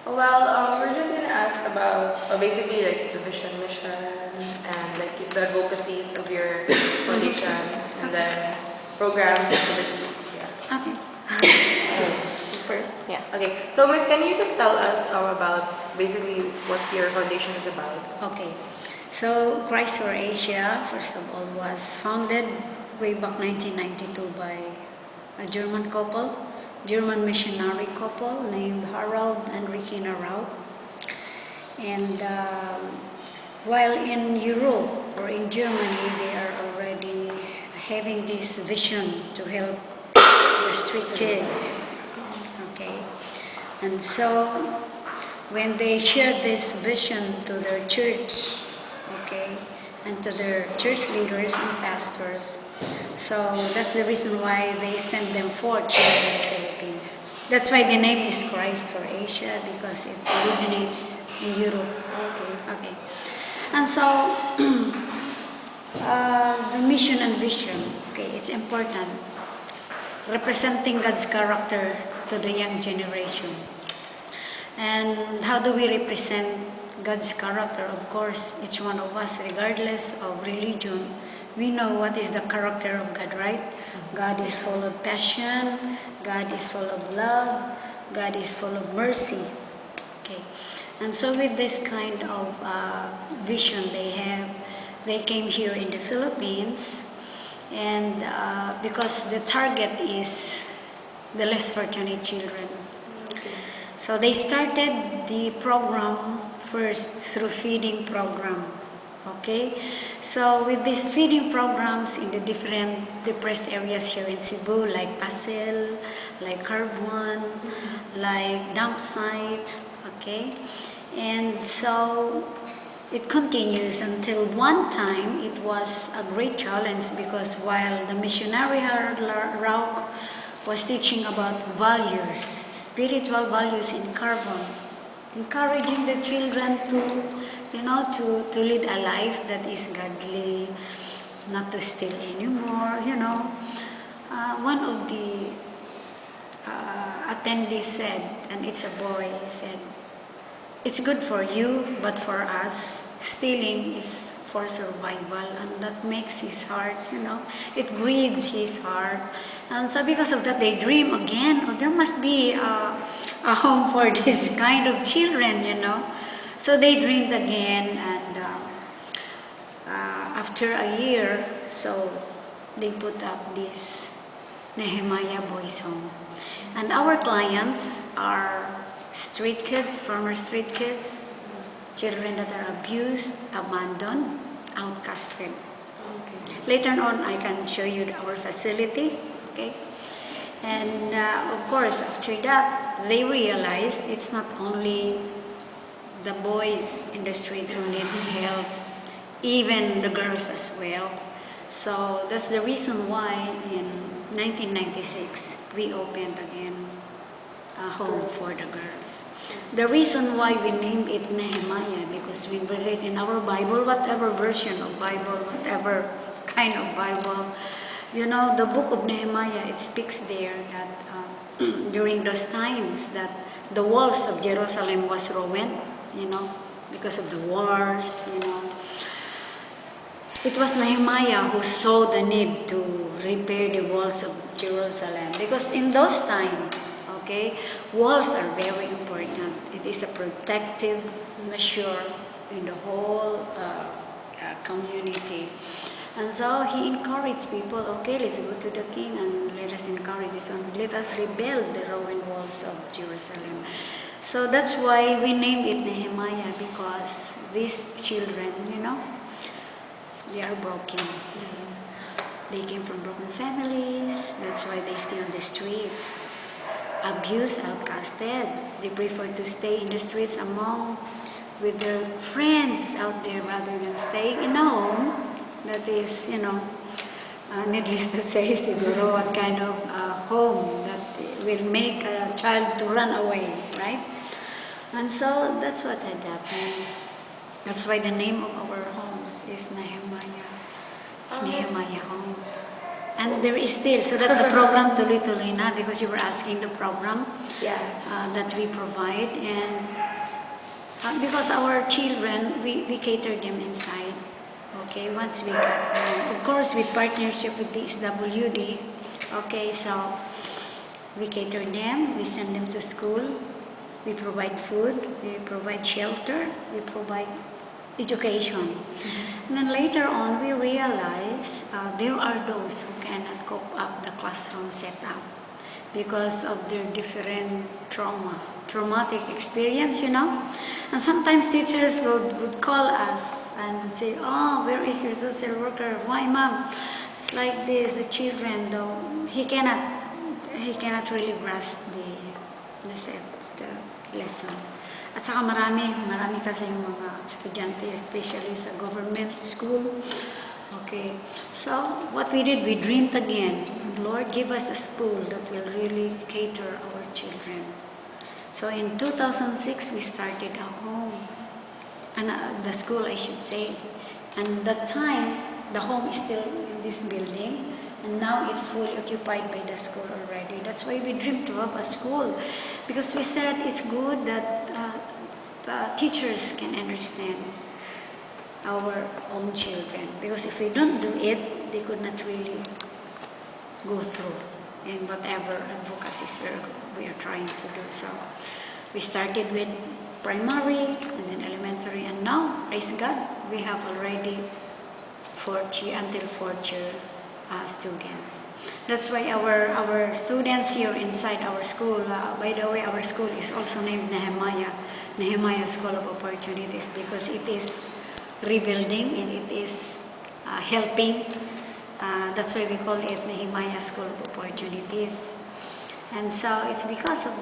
We're just gonna ask about basically like the vision, mission, and like the advocacies of your foundation, and then programs, activities. Yeah. Okay. First. Yeah. Okay. So, Miss, can you just tell us about basically what your foundation is about? Okay. So Christ for Asia, first of all, was founded way back 1992 by a German couple, German missionary couple named Harold and Regina Rao. And while in Europe or in Germany, they are already having this vision to help the street kids. Okay. And so when they shared this vision to their church, okay, and to their church leaders and pastors, so that's the reason why they sent them forth here in the Philippines. That's why the name is Christ for Asia, because it originates in Europe. Okay. And so the mission and vision, okay, it's important. Representing God's character to the young generation. And how do we represent God's character? Of course, each one of us, regardless of religion, we know what is the character of God, right? God is full of passion, God is full of love, God is full of mercy. Okay. And so with this kind of vision they came here in the Philippines, and because the target is the less fortunate children. So they started the program first through feeding program. Okay, so with these feeding programs in the different depressed areas here in Cebu, like Pasel, like Carbuan, like dump site, okay, and so it continues until one time it was a great challenge, because while the missionary Rao was teaching about values, spiritual values in Carbon, encouraging the children to lead a life that is godly, not to steal anymore, one of the attendees said, and it's a boy, he said, it's good for you, but for us, stealing is for survival, and that makes his heart, it grieved his heart. And so because of that, they dream again, there must be a home for this kind of children, So they dreamed again, and after a year, so they put up this Nehemiah Boys Home. And our clients are street kids, former street kids, children that are abused, abandoned, outcasted. Okay. Later on, I can show you our facility. Okay. And of course, after that, they realized it's not only the boys in the street who needs help, even the girls as well. So that's the reason why in 1996 we opened again a home for the girls. The reason why we named it Nehemiah, because we read in our Bible, whatever version of Bible, whatever kind of Bible, the book of Nehemiah, it speaks there that during those times that the walls of Jerusalem was ruined, because of the wars, It was Nehemiah who saw the need to repair the walls of Jerusalem, because in those times, okay, walls are very important. It is a protective measure in the whole community. And so he encouraged people, okay, let's go to the king and let us encourage this one. Let us rebuild the ruined walls of Jerusalem. So that's why we named it Nehemiah, because these children, they are broken. They came from broken families. That's why they stay on the streets. Abused, outcasted. They prefer to stay in the streets with their friends out there rather than staying in a home that is, needless to say, siguro what kind of home that will make a child to run away, right? And so that's what had happened. That's why the name of our homes is Nehemiah. Nehemiah Homes. And there is still, so that the program tuloy-tuloy na, because you were asking the program Yeah. that we provide. And because our children, we cater them inside. Okay, once we got them, of course, with partnership with the SWD. Okay, so we cater them, we send them to school, we provide food, we provide shelter, we provide education. And then later on, we realize there are those who cannot cope up the classroom setup because of their different traumatic experience, you know. And sometimes teachers would call us and say, oh, where is your social worker? Why, ma'am? It's like this, the children, though, he cannot really grasp the lesson. At saka marami kasi yung mga estudyante, especially sa government school. Okay, so what we did, we dreamed again. Lord, give us a school that will really cater our children. So in 2006, we started a home, and the school, I should say. And that time, the home is still in this building, and now it's fully occupied by the school already. That's why we dreamed to have a school, because we said it's good that teachers can understand our own children. Because if we don't do it, they could not really go through in whatever advocacies we are trying to do. So we started with primary and then elementary, and now, praise God, we have already until fourth year students. That's why our students here inside our school, by the way, our school is also named Nehemiah School of Opportunities, because it is rebuilding and it is helping. That's why we call it Nehemiah School of Opportunities. And so it's because of